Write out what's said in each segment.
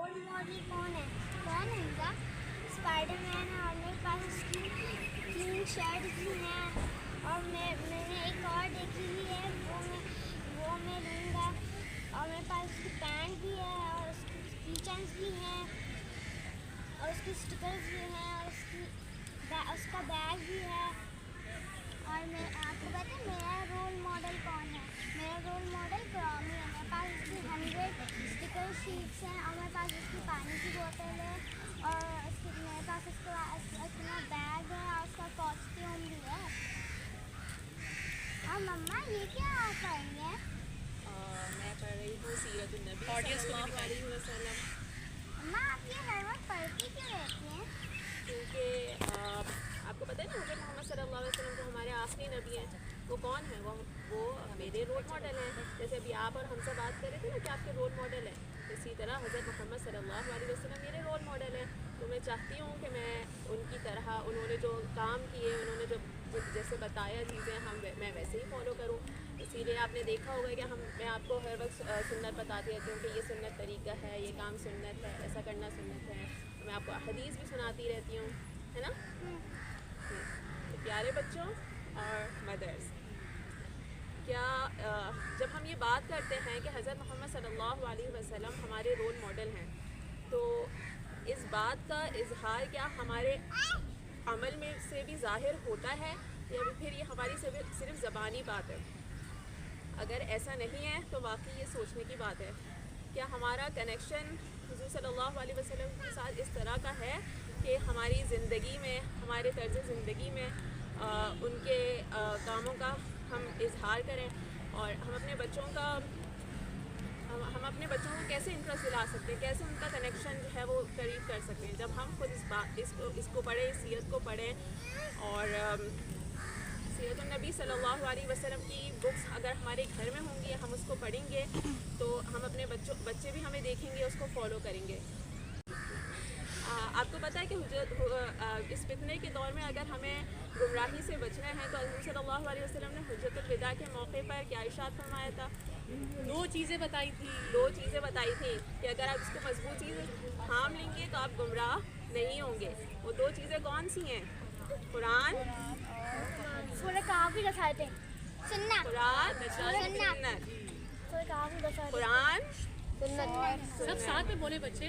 Role model کون ہے ان کا؟ اسپائڈر مین ہے، اور میرے پاس اس کی 3 شرٹس بھی ہیں، اور میں نے ایک اور دیکھی ہوئی ہے، وہ میں لوں گا، اور میرے پاس اس کی پینٹ بھی ہے، اور اس کی کی چینس بھی ہیں، اور اس کی اسٹکرز بھی ہیں، اور اس کا بیگ بھی ہے۔ اور آپ کو پتہ ہے میرا رول ماڈل کون ہے؟ میرا رول ماڈل کرامی ہے۔ میرے پاس اس کی 100 اسٹیکر شیٹس ہیں، اور میرے پاس اس کی پانی کی بوتل ہے، اور میرے پاس اس کا اپنا بیگ ہے، اور اس کا کاسٹیوم بھی ہے۔ اور مما یہ کیا آپ کر رہی ہیں؟ میں پڑھ رہی ہوں سیرت النبی صلی اللہ علیہ وسلم، مما آپ یہ ہر وقت پڑھتی کیوں رہتی ہیں؟ کیونکہ آپ کو پتہ ہے نا حضرت محمد صلی اللہ علیہ وسلم جو ہمارے آخری نبی ہیں، وہ کون ہیں؟ وہ میرے رول ماڈل ہیں۔ جیسے ابھی آپ اور ہم سے بات کر رہے تھے نا کہ آپ کے رول ماڈل ہیں، اسی طرح حضرت محمد صلی اللہ علیہ وسلم میرے رول ماڈل ہیں۔ تو میں چاہتی ہوں کہ میں ان کی طرح، انہوں نے جو کام کیے، انہوں نے جو جیسے بتایا چیزیں، میں ویسے ہی فالو کروں۔ اسی لیے آپ نے دیکھا ہوگا کہ میں آپ کو ہر وقت سنت بتاتی رہتی ہوں کہ یہ سنت طریقہ ہے، یہ کام سنت ہے، ایسا کرنا سنت ہے۔ میں آپ کو حدیث بھی سناتی رہتی ہوں، ہے نا؟ تو پیارے بچوں اور مدرس، کیا جب ہم یہ بات کرتے ہیں کہ حضرت محمد صلی اللہ علیہ وسلم ہمارے رول ماڈل ہیں، تو اس بات کا اظہار کیا ہمارے عمل میں سے بھی ظاہر ہوتا ہے، یا پھر یہ ہماری صرف زبانی بات ہے؟ اگر ایسا نہیں ہے تو واقعی یہ سوچنے کی بات ہے، کیا ہمارا کنیکشن حضور صلی اللہ علیہ وسلم کے ساتھ اس طرح کا ہے کہ ہماری زندگی میں، ہمارے طرز زندگی میں ان کے کاموں کا ہم اظہار کریں، اور ہم اپنے بچوں کو کیسے انٹرسٹ دلا سکتے ہیں، کیسے ان کا کنیکشن جو ہے وہ قریب کر سکتے ہیں؟ جب ہم خود اس کو پڑھیں، سیرت کو پڑھیں، اور سیرت النبی صلی اللہ علیہ وسلم کی بکس اگر ہمارے گھر میں ہوں گی، ہم اس کو پڑھیں گے، تو ہم اپنے بچے بھی ہمیں دیکھیں گے، اس کو فالو کریں گے۔ آپ کو پتہ ہے کہ اس فتنے کے دور میں اگر ہمیں گمراہی سے بچنا ہے تو حضور صلی اللہ علیہ وسلم نے حجت الوداع کے موقع پر کیا ارشاد فرمایا تھا؟ 2 چیزیں بتائی تھی کہ اگر آپ اس کو مضبوط چیزیں تھام لیں گے تو آپ گمراہ نہیں ہوں گے۔ وہ 2 چیزیں کون سی ہیں؟ قرآن، سورہ کہف بھی دکھائے تھے، سننا قرآن، سورہ کہف بھی دکھائے تھے، قرآن، سب ساتھ میں بولے بچے،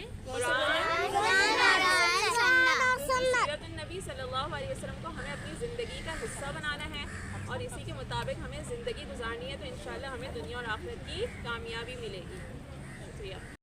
سیرت النبی صلی اللہ علیہ وسلم کو ہمیں اپنی زندگی کا حصہ بنانا ہے، اور اسی کے مطابق ہمیں زندگی گزارنی ہے، تو انشاءاللہ ہمیں دنیا اور آخرت کی کامیابی ملے گی۔ شکریہ۔